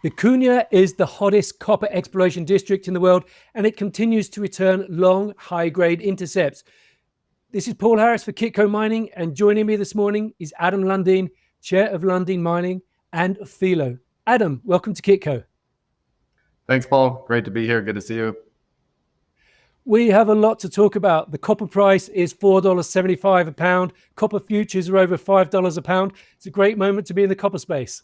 Vicuña is the hottest copper exploration district in the world, and it continues to return long, high-grade intercepts. This is Paul Harris for Kitco Mining, and joining me this morning is Adam Lundin, Chair of Lundin Mining and Filo. Adam, welcome to Kitco. Thanks, Paul. Great to be here. Good to see you. We have a lot to talk about. The copper price is $4.75 a pound. Copper futures are over $5 a pound. It's a great moment to be in the copper space.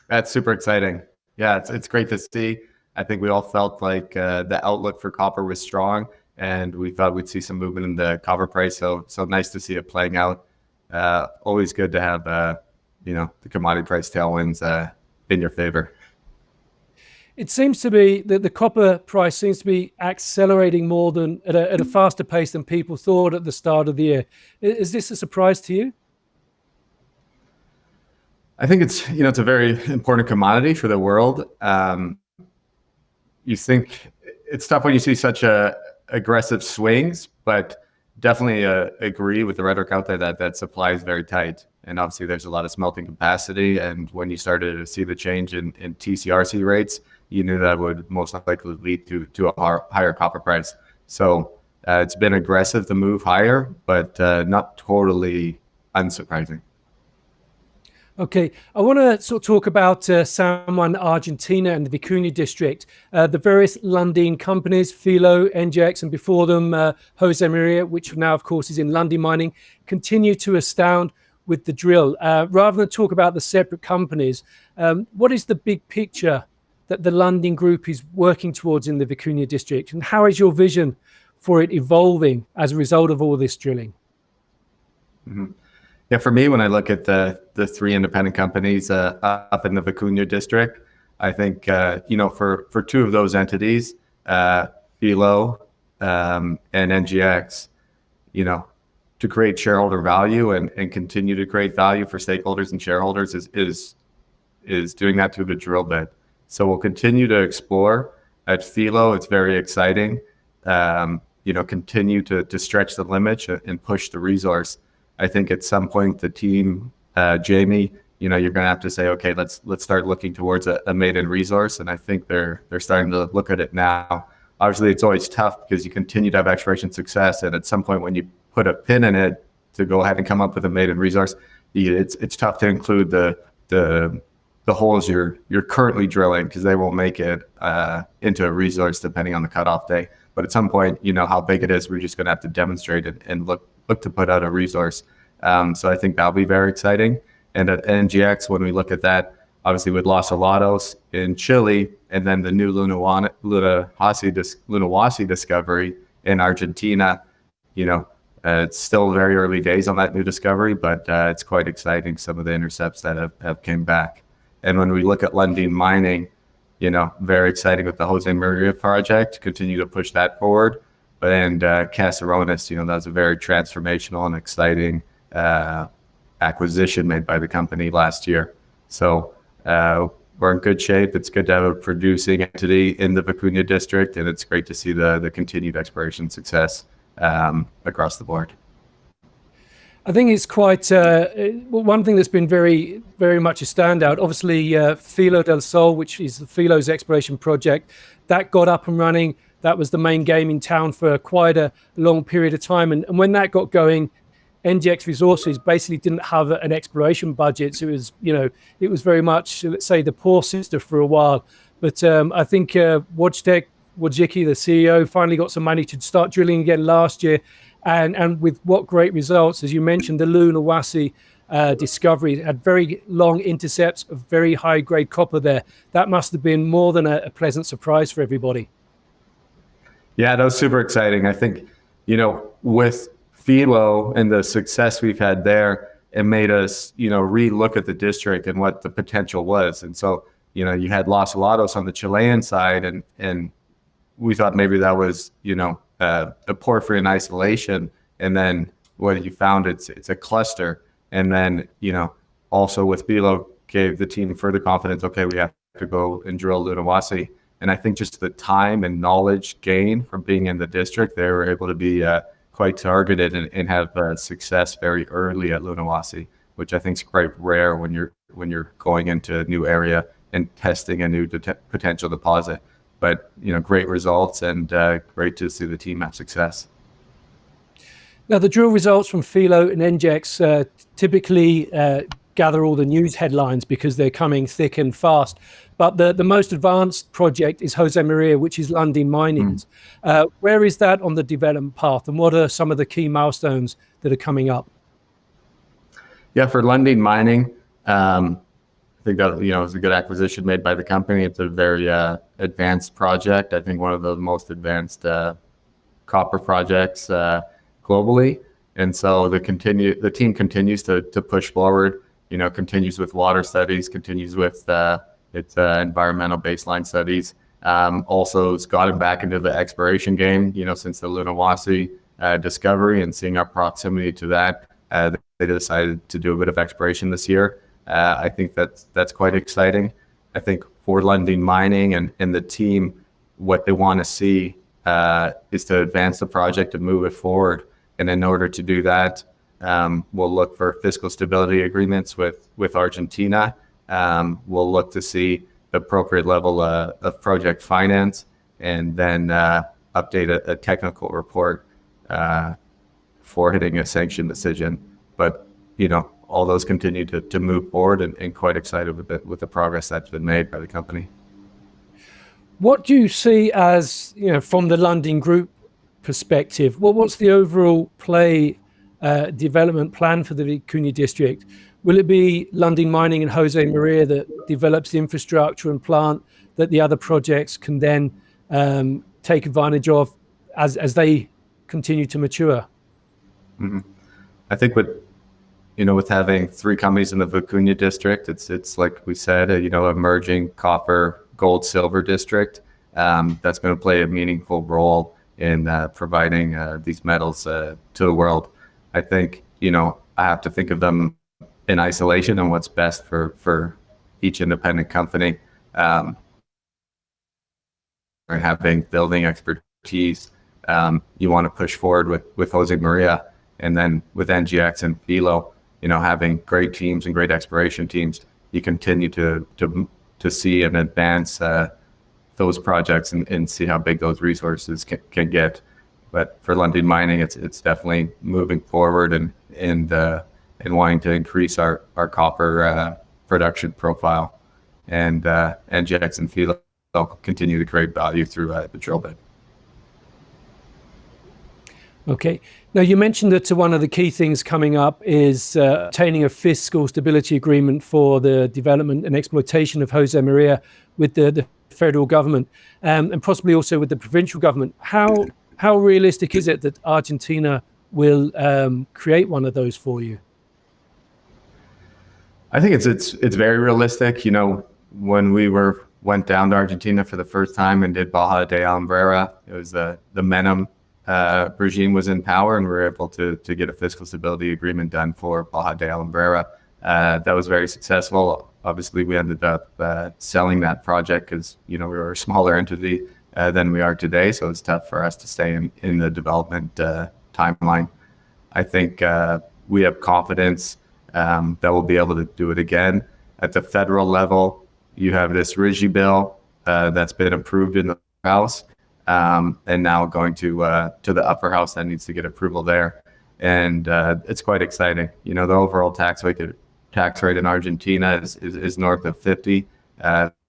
That's super exciting. Yeah, it's great to see. I think we all felt like the outlook for copper was strong, and we thought we'd see some movement in the copper price. So nice to see it playing out. Always good to have the commodity price tailwinds in your favor. It seems to be that the copper price seems to be accelerating more than at a faster pace than people thought at the start of the year. Is this a surprise to you? I think it's a very important commodity for the world. You think it's tough when you see such aggressive swings, but definitely agree with the rhetoric out there that supply is very tight. And obviously there's a lot of smelting capacity. And when you started to see the change in TCRC rates, you knew that would most likely lead to a higher copper price. So it's been aggressive to move higher, but not totally unsurprising. Okay, I want to sort of talk about San Juan, Argentina and the Vicuña district. The various Lundin companies, Filo, NGX, and before them, Jose Maria, which now, of course, is in Lundin Mining, continue to astound with the drill. Rather than talk about the separate companies, what is the big picture that the Lundin Group is working towards in the Vicuña district? And how is your vision for it evolving as a result of all this drilling? Mm-hmm. Yeah, for me, when I look at the three independent companies up in the Vicuña district, I think for two of those entities, Filo and NGX, to create shareholder value and continue to create value for stakeholders and shareholders is doing that through the drill bit. So we'll continue to explore at Filo. It's very exciting. Continue to stretch the limits and push the resource. I think at some point the team, Jamie, you're going to have to say, okay, let's start looking towards a maiden resource. And I think they're starting to look at it now. Obviously, it's always tough because you continue to have exploration success, and at some point when you put a pin in it to go ahead and come up with a maiden resource, it's tough to include the holes you're currently drilling because they won't make it into a resource depending on the cutoff day. But at some point, how big it is, we're just going to have to demonstrate it and look to put out a resource. So I think that'll be very exciting. And at NGX, when we look at that, obviously with Los Helados in Chile, and then the new Lunahuasi discovery in Argentina, it's still very early days on that new discovery, but it's quite exciting, some of the intercepts that have came back. And when we look at Lundin Mining, very exciting with the Jose Maria project, continue to push that forward. And Caserones, that was a very transformational and exciting acquisition made by the company last year. So we're in good shape. It's good to have a producing entity in the Vicuña district, and it's great to see the continued exploration success across the board. I think it's quite one thing that's been very, very much a standout. Obviously, Filo del Sol, which is Filo's exploration project, that got up and running. That was the main game in town for quite a long period of time. And when that got going, NGX Resources basically didn't have an exploration budget. So it was very much, let's say, the poor sister for a while. But I think Wojciech, the CEO, finally got some money to start drilling again last year. And with what great results, as you mentioned, the Lunahuasi discovery had very long intercepts of very high grade copper there. That must have been more than a pleasant surprise for everybody. Yeah, that was super exciting. I think, with Filo and the success we've had there, it made us, re-look at the district and what the potential was. And so, you had Los Helados on the Chilean side, and we thought maybe that was, a porphyry in isolation. And then what you found, it's a cluster. And then, also with Filo gave the team further confidence. Okay, we have to go and drill Lunahuasi. And I think just the time and knowledge gain from being in the district, they were able to be quite targeted and have success very early at Lunahuasi, which I think is quite rare when you're going into a new area and testing a new potential deposit. But great results, and great to see the team have success. Now, the drill results from Filo and NGEx typically gather all the news headlines because they're coming thick and fast. But the most advanced project is Jose Maria, which is Lundin Mining's. Where is that on the development path, and what are some of the key milestones that are coming up? Yeah, for Lundin Mining, I think that it was a good acquisition made by the company. It's a very advanced project. I think one of the most advanced copper projects globally. And so the team continues to push forward. Continues with water studies, continues with its environmental baseline studies. Also, it's gotten back into the exploration game. Since the Lunahuasi discovery, and seeing our proximity to that, they decided to do a bit of exploration this year. I think that's quite exciting. I think for Lundin Mining and the team, what they want to see is to advance the project and move it forward. And in order to do that, we'll look for fiscal stability agreements with Argentina. We'll look to see the appropriate level of project finance, and then update a technical report for hitting a sanction decision. But all those continue to move forward, and quite excited with the progress that's been made by the company. What do you see as, from the Lundin Group perspective, what's the overall development plan for the Vicuña district? Will it be Lundin Mining and Jose Maria that develops the infrastructure and plant that the other projects can then take advantage of as they continue to mature? Mm-hmm. I think with having three companies in the Vicuña district, it's like we said, emerging copper, gold, silver district that's going to play a meaningful role in providing these metals to the world. I think I have to think of them in isolation and what's best for each independent company. Having building expertise, you want to push forward with Jose Maria, and then with NGEx and Filo, having great teams and great exploration teams, you continue to see and advance those projects and see how big those resources can get. But for Lundin Mining, it's definitely moving forward and wanting to increase our copper production profile, and NGEx and Filo continue to create value through the drill bit. Okay. Now, you mentioned that one of the key things coming up is obtaining a fiscal stability agreement for the development and exploitation of Jose Maria with the federal government, and possibly also with the provincial government. How realistic is it that Argentina will create one of those for you? I think it's very realistic. When we went down to Argentina for the first time and did Baja de Alumbrera, it was the Menem regime was in power, and we were able to get a fiscal stability agreement done for Baja de Alumbrera. That was very successful. Obviously, we ended up selling that project because we were a smaller entity than we are today, so it's tough for us to stay in the development timeline. I think we have confidence that we'll be able to do it again. At the federal level, you have this RIGI bill that's been approved in the House, and now going to the upper house that needs to get approval there. And it's quite exciting. The overall tax rate in Argentina is north of 50.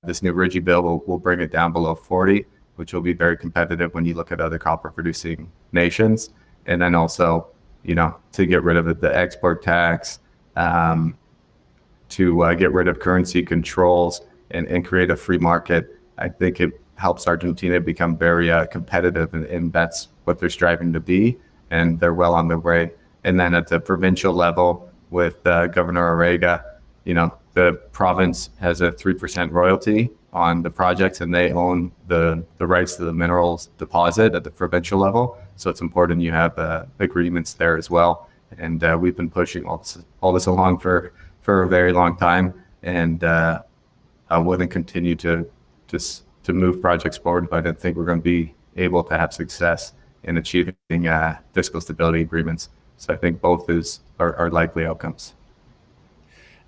This new RIGI bill will bring it down below 40, which will be very competitive when you look at other copper producing nations. And then also, to get rid of the export tax, to get rid of currency controls and create a free market. I think it helps Argentina become very competitive, and that's what they're striving to be, and they're well on their way. And then at the provincial level with Governor Orrega, the province has a 3% royalty on the projects, and they own the rights to the minerals deposit at the provincial level. So it's important you have agreements there as well. And we've been pushing all this along for a very long time, and I wouldn't continue to move projects forward if I didn't think we're going to be able to have success in achieving fiscal stability agreements. So I think both are likely outcomes.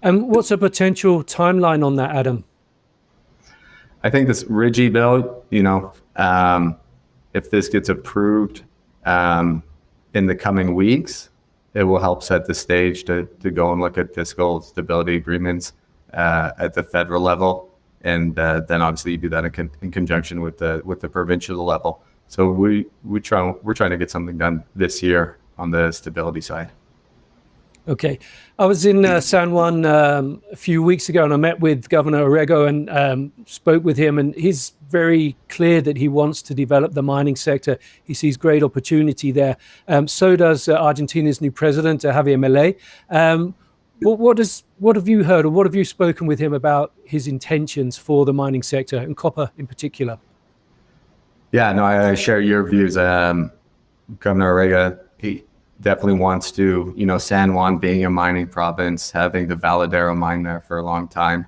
And what's a potential timeline on that, Adam? I think this RIGI bill, if this gets approved in the coming weeks, it will help set the stage to go and look at fiscal stability agreements at the federal level, and then obviously you do that in conjunction with the provincial level. So we're trying to get something done this year on the stability side. Okay. I was in San Juan a few weeks ago, and I met with Governor Orrego and spoke with him, and he's very clear that he wants to develop the mining sector. He sees great opportunity there. So does Argentina's new president, Javier Milei. What have you heard, or what have you spoken with him about his intentions for the mining sector, and copper in particular? Yeah, no, I share your views. Governor Orrego, he definitely wants to, San Juan being a mining province, having the Valadero mine there for a long time,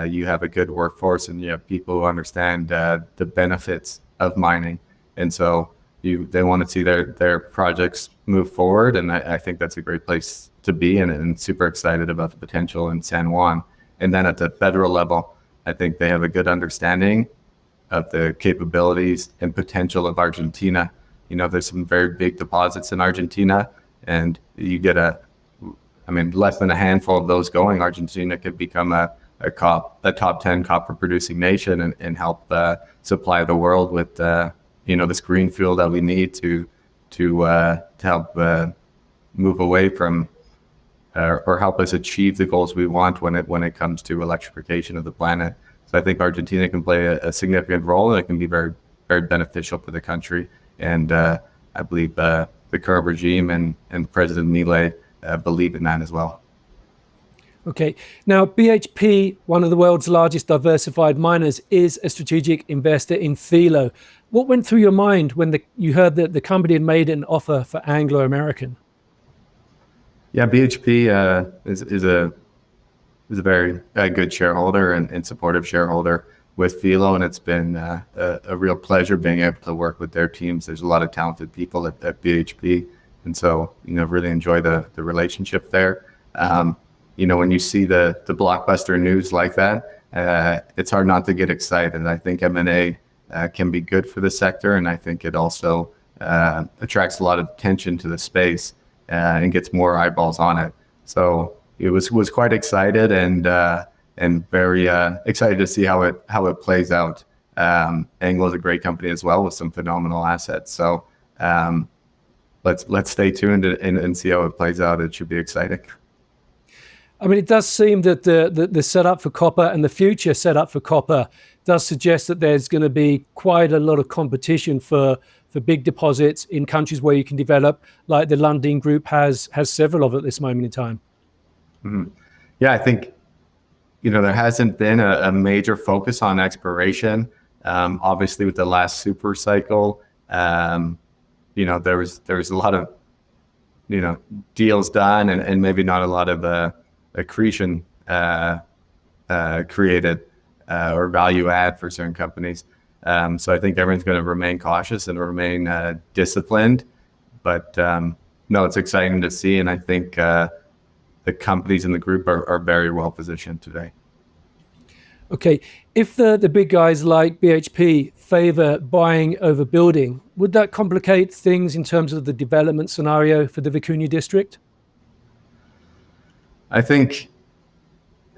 you have a good workforce and you have people who understand the benefits of mining. And so they want to see their projects move forward. And I think that's a great place to be, and super excited about the potential in San Juan. And then at the federal level, I think they have a good understanding of the capabilities and potential of Argentina. There's some very big deposits in Argentina, and you get less than a handful of those going, Argentina could become a top 10 copper producing nation and help supply the world with this green fuel that we need to help move away from or help us achieve the goals we want when it comes to electrification of the planet. So I think Argentina can play a significant role, and it can be very, very beneficial for the country. And I believe the current regime and President Milei believe in that as well. Okay. Now, BHP, one of the world's largest diversified miners, is a strategic investor in Filo. What went through your mind when you heard that the company had made an offer for Anglo American? Yeah, BHP is a very good shareholder and supportive shareholder with Filo, and it's been a real pleasure being able to work with their teams. There's a lot of talented people at BHP, and so really enjoy the relationship there. When you see the blockbuster news like that, it's hard not to get excited. I think M&A can be good for the sector, and I think it also attracts a lot of attention to the space and gets more eyeballs on it. So it was quite excited and very excited to see how it plays out. Anglo is a great company as well with some phenomenal assets. So let's stay tuned and see how it plays out. It should be exciting. It does seem that the setup for copper and the future setup for copper does suggest that there's going to be quite a lot of competition for big deposits in countries where you can develop, like the Lundin Group has several of at this moment in time. Mm-hmm. Yeah, I think there hasn't been a major focus on exploration. Obviously, with the last super cycle, there was a lot of deals done and maybe not a lot of accretion created or value add for certain companies. So I think everyone's going to remain cautious and remain disciplined. But no, it's exciting to see, and I think the companies in the group are very well positioned today. Okay, if the big guys like BHP favor buying over building, would that complicate things in terms of the development scenario for the Vicuña district? I think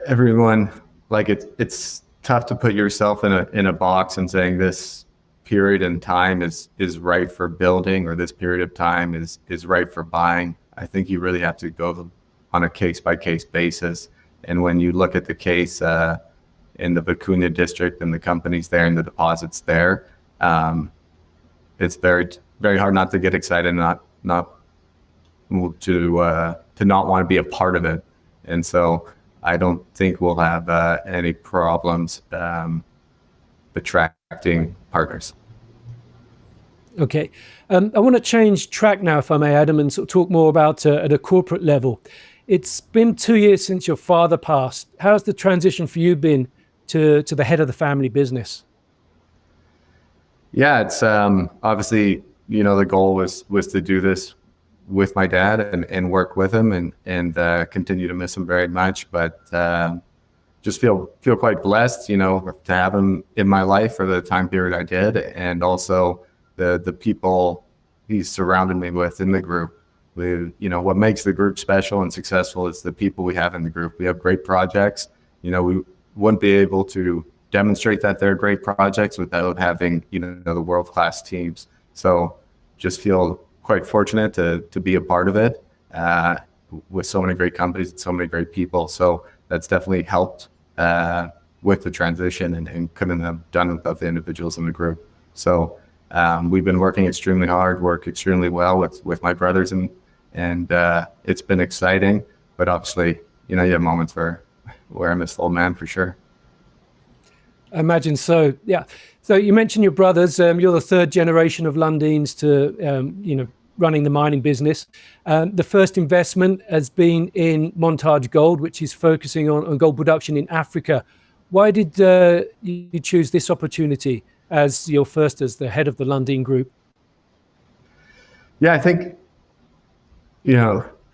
everyone, it's tough to put yourself in a box and saying this period in time is right for building, or this period of time is right for buying. I think you really have to go on a case-by-case basis. And when you look at the case in the Vicuña district and the companies there and the deposits there, it's very, very hard not to get excited and not want to be a part of it. And so I don't think we'll have any problems attracting partners. Okay. I want to change track now, if I may, Adam, and sort of talk more about at a corporate level. It's been 2 years since your father passed. How's the transition for you been to the head of the family business? Yeah, it's obviously, the goal was to do this with my dad and work with him and continue to miss him very much. But just feel quite blessed, to have him in my life for the time period I did, and also the people he's surrounded me with in the group. What makes the group special and successful is the people we have in the group. We have great projects. We wouldn't be able to demonstrate that they're great projects without having, the world-class teams. So just feel quite fortunate to be a part of it with so many great companies and so many great people. So that's definitely helped with the transition, and couldn't have done without the individuals in the group. So we've been working extremely hard, work extremely well with my brothers, and it's been exciting. But obviously, you have moments where I miss the old man for sure. I imagine so. Yeah. So you mentioned your brothers. You're the third generation of Lundins to, running the mining business. The first investment has been in Montage Gold, which is focusing on gold production in Africa. Why did you choose this opportunity as your first as the head of the Lundin Group? Yeah, I think,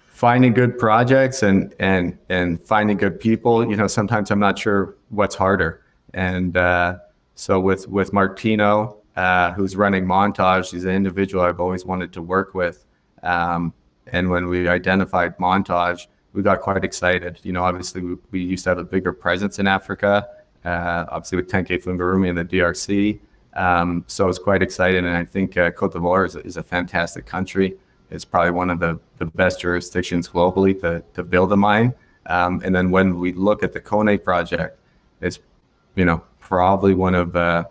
finding good projects and finding good people, sometimes I'm not sure what's harder. And so with Martino, who's running Montage, he's an individual I've always wanted to work with. And when we identified Montage, we got quite excited. Obviously we used to have a bigger presence in Africa, obviously with Tenke Fungurume in the DRC. So I was quite excited, and I think Côte d'Ivoire is a fantastic country. It's probably one of the best jurisdictions globally to build a mine. And then when we look at the Koné project, it's probably one of the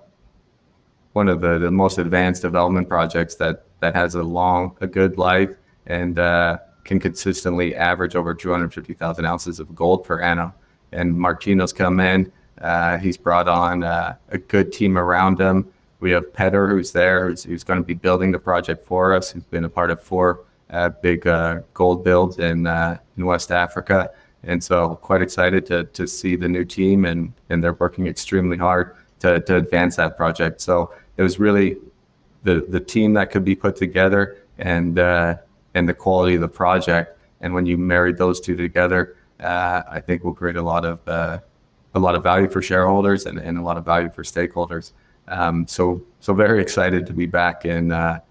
most advanced development projects that has a good life, and can consistently average over 250,000 ounces of gold per annum. And Martino's come in. He's brought on a good team around him. We have Petter, who's there, who's going to be building the project for us. He's been a part of 4 big gold builds in West Africa. And so quite excited to see the new team, and they're working extremely hard to advance that project. So it was really the team that could be put together, and the quality of the project. And when you married those two together, I think we'll create a lot of value for shareholders and a lot of value for stakeholders. So very excited to be back in Africa,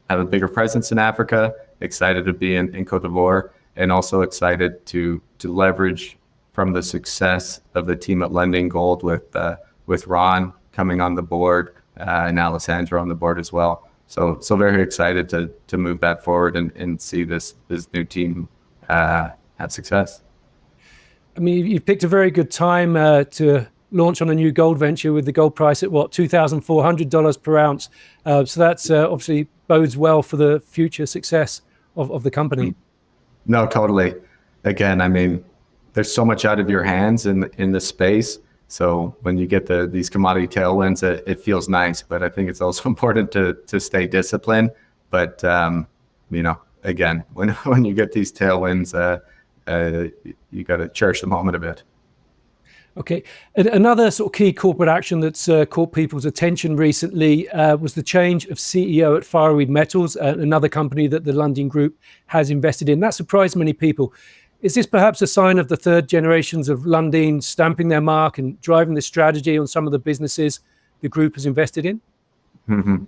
have a bigger presence in Africa, excited to be in Côte d'Ivoire, and also excited to leverage from the success of the team at Lundin Gold with Ron coming on the board, and Alessandro on the board as well. So very excited to move that forward and see this new team have success. I mean, you've picked a very good time to launch on a new gold venture with the gold price at $2,400 per ounce. So that's obviously bodes well for the future success of the company. No, totally. Again, I mean, there's so much out of your hands in the space. So when you get these commodity tailwinds, it feels nice. But I think it's also important to stay disciplined. But again, when you get these tailwinds, you got to cherish the moment a bit. Okay. Another sort of key corporate action that's caught people's attention recently was the change of CEO at Fireweed Metals, another company that the Lundin Group has invested in. That surprised many people. Is this perhaps a sign of the third generations of Lundin stamping their mark and driving the strategy on some of the businesses the group has invested in? Mm-hmm.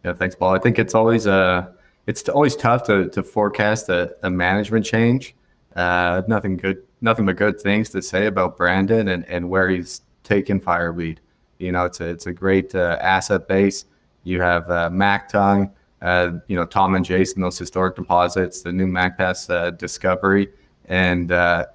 Yeah, thanks, Paul. I think it's always tough to forecast a management change. Nothing but good things to say about Brandon and where he's taken Fireweed. It's a great asset base. You have Mactung, Tom and Jason, those historic deposits, the new Macpass discovery, and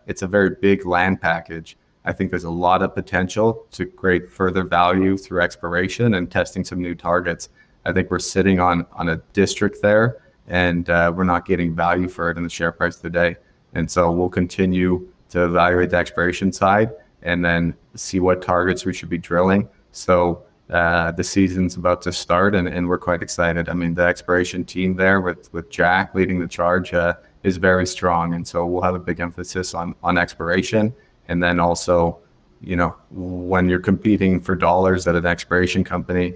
it's a very big land package. I think there's a lot of potential to create further value through exploration and testing some new targets. I think we're sitting on a district there, and we're not getting value for it in the share price today. And so we'll continue to evaluate the exploration side and then see what targets we should be drilling. So the season's about to start, and we're quite excited. I mean, the exploration team there with Jack leading the charge is very strong. And so we'll have a big emphasis on exploration. And then also, when you're competing for dollars at an exploration company,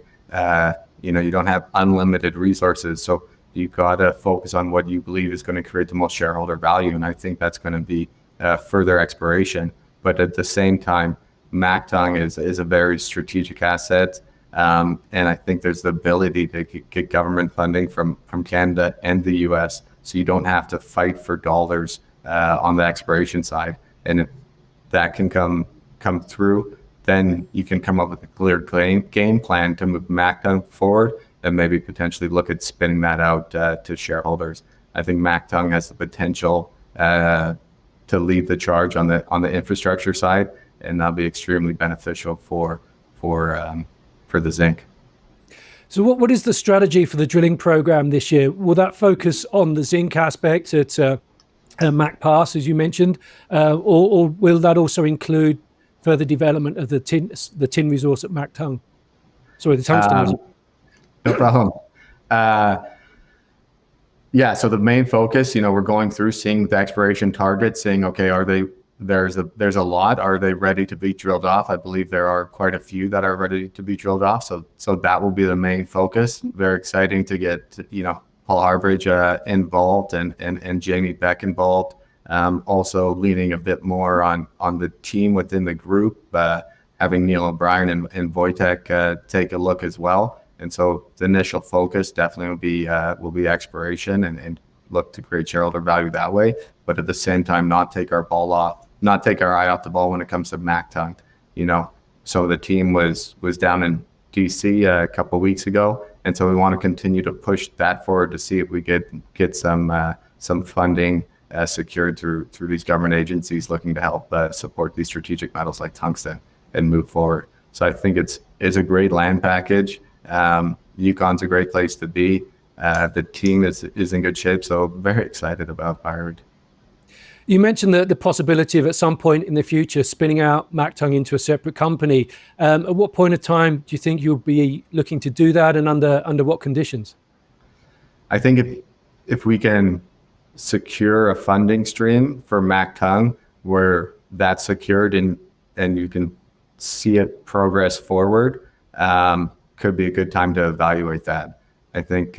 you don't have unlimited resources. So you've got to focus on what you believe is going to create the most shareholder value. And I think that's going to be further exploration. But at the same time, Mactung is a very strategic asset. And I think there's the ability to get government funding from Canada and the US, so you don't have to fight for dollars on the exploration side. And if that can come through, then you can come up with a clear game plan to move Mactung forward and maybe potentially look at spinning that out to shareholders. I think Mactung has the potential to lead the charge on the infrastructure side, and that'll be extremely beneficial for the zinc. So what is the strategy for the drilling program this year? Will that focus on the zinc aspect at Mac Pass, as you mentioned, or will that also include further development of the tin resource at Mactung? Sorry, the tungsten resource. No problem. Yeah, so the main focus, we're going through seeing the exploration targets, saying, okay, there's a lot. Are they ready to be drilled off? I believe there are quite a few that are ready to be drilled off. So that will be the main focus. Very exciting to get, Paul Harbridge involved and Jamie Beck involved. Also leaning a bit more on the team within the group, having Neil O'Brien and Wojtek take a look as well. And so the initial focus definitely will be exploration and look to create shareholder value that way. But at the same time, not take our eye off the ball when it comes to Mactung. So the team was down in DC a couple of weeks ago, and so we want to continue to push that forward to see if we get some funding secured through these government agencies looking to help support these strategic metals like tungsten and move forward. So I think it's a great land package. Yukon's a great place to be. The team is in good shape, so very excited about Firewood. You mentioned the possibility of at some point in the future spinning out Mactung into a separate company. At what point of time do you think you'll be looking to do that, and under what conditions? I think if we can secure a funding stream for Mactung where that's secured and you can see it progress forward, could be a good time to evaluate that. I think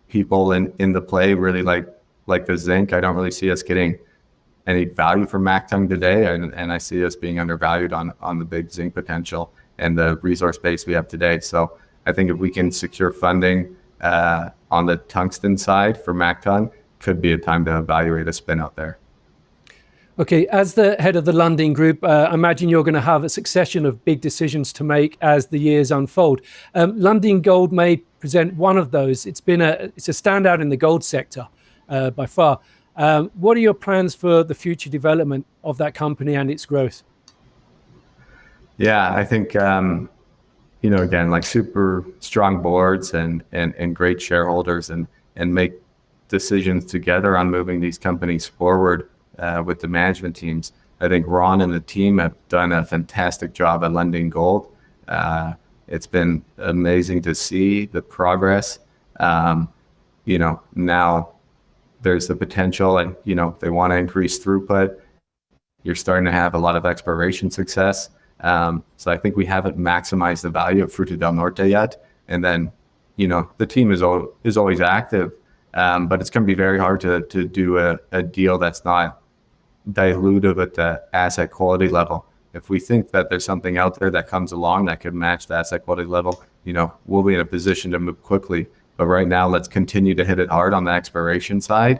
people in the play really like the zinc. I don't really see us getting any value from Mactung today, and I see us being undervalued on the big zinc potential and the resource base we have today. So I think if we can secure funding on the tungsten side for Mactung, could be a time to evaluate a spin out there. Okay, as the head of the Lundin Group, I imagine you're going to have a succession of big decisions to make as the years unfold. Lundin Gold may present one of those. It's a standout in the gold sector by far. What are your plans for the future development of that company and its growth? Yeah, I think again, like super strong boards and great shareholders and make decisions together on moving these companies forward. With the management teams, I think Ron and the team have done a fantastic job at Lundin Gold. It's been amazing to see the progress. Now there's the potential, and they want to increase throughput. You're starting to have a lot of exploration success. So I think we haven't maximized the value of Fruta del Norte yet. And then, the team is always active, but it's going to be very hard to do a deal that's not dilutive at the asset quality level. If we think that there's something out there that comes along that could match the asset quality level, we'll be in a position to move quickly. But right now, let's continue to hit it hard on the exploration side,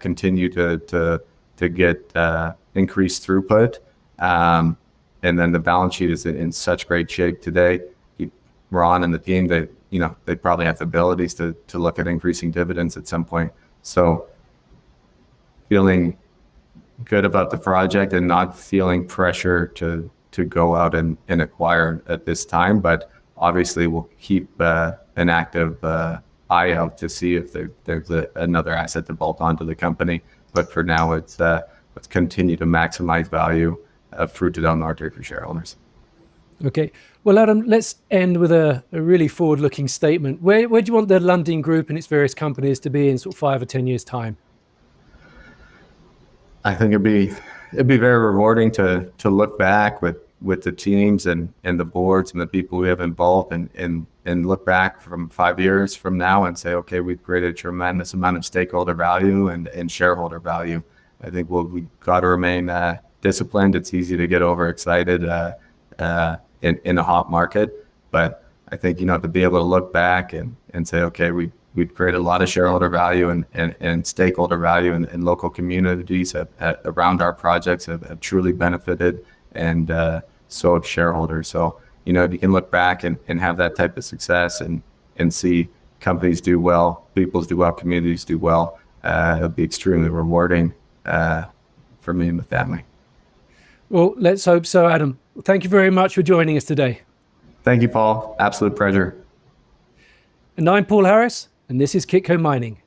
continue to get increased throughput. And then the balance sheet is in such great shape today. Ron and the team, they probably have the abilities to look at increasing dividends at some point. So feeling good about the project and not feeling pressure to go out and acquire at this time, but obviously we'll keep an active eye out to see if there's another asset to bolt onto the company. But for now, let's continue to maximize value of Fruta del Norte for shareholders. Okay. Well, Adam, let's end with a really forward-looking statement. Where do you want the Lundin Group and its various companies to be in sort of 5 or 10 years' time? I think it'd be very rewarding to look back with with the teams and the boards and the people we have involved, and look back from 5 years from now and say, okay, we've created a tremendous amount of stakeholder value and shareholder value. I think we got to remain disciplined. It's easy to get overexcited in a hot market, but I think, to be able to look back and say, okay, we've created a lot of shareholder value and stakeholder value, and local communities around our projects have truly benefited, and so have shareholders. So, if you can look back and have that type of success and see companies do well, peoples do well, communities do well, it'll be extremely rewarding for me and the family. Well, let's hope so, Adam. Thank you very much for joining us today. Thank you, Paul. Absolute pleasure. And I'm Paul Harris, and this is Kitco Mining.